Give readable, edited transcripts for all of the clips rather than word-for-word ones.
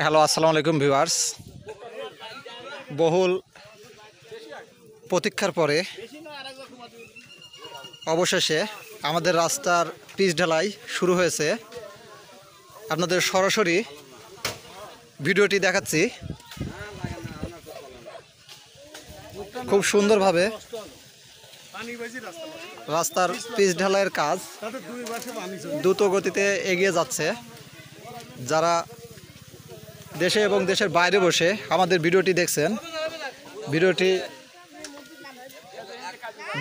Hello, আসসালামু আলাইকুম viewers. বহুল প্রতীক্ষার পরে অবশেষে আমাদের রাস্তার পিচ ঢালাই শুরু হয়েছে। আপনাদের সরাসরি ভিডিওটি দেখাচ্ছি। খুব সুন্দরভাবে রাস্তার পিচ ঢালাইয়ের কাজ দ্রুত গতিতে এগিয়ে যাচ্ছে। যারা দেশে এবং দেশের বাইরে বসে আমাদের ভিডিওটি দেখছেন, ভিডিওটি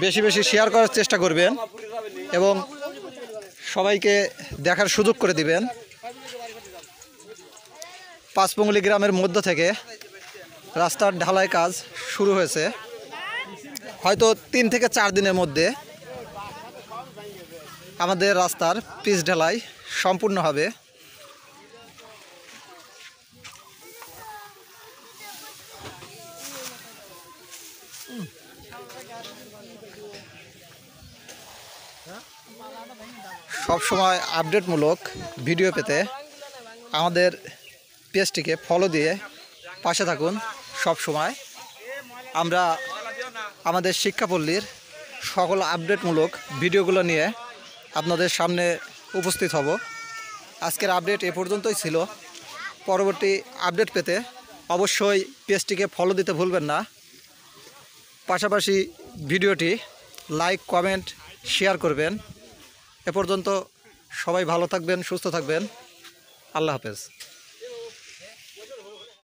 বেশি বেশি শেয়ার করার চেষ্টা করবেন এবং সবাইকে দেখার সুযোগ করে দিবেন। পাঁচপঙ্গলি গ্রামের মধ্য থেকে রাস্তার ঢালাই কাজ শুরু হয়েছে। হয়তো 3 থেকে 4 দিনের মধ্যে আমাদের রাস্তার পিচ ঢালাই সম্পূর্ণ হবে। সব সময় আপডেটমূলক ভিডিও পেতে আমাদের পেজটিকে ফলো দিয়ে পাশে থাকুন। সব সময় আমরা আমাদের শিক্ষাপল্লীর সকল আপডেটমূলক ভিডিওগুলো নিয়ে আপনাদের সামনে উপস্থিত হব। আজকের আপডেট এ পর্যন্তই ছিল। পরবর্তী আপডেট পেতে অবশ্যই পেজটিকে ফলো দিতে ভুলবেন না। পাশাপাশি ভিডিওটি লাইক, কমেন্ট, শেয়ার করবেন। এ পর্যন্ত সবাই ভালো থাকবেন, সুস্থ থাকবেন। আল্লাহ হাফেজ।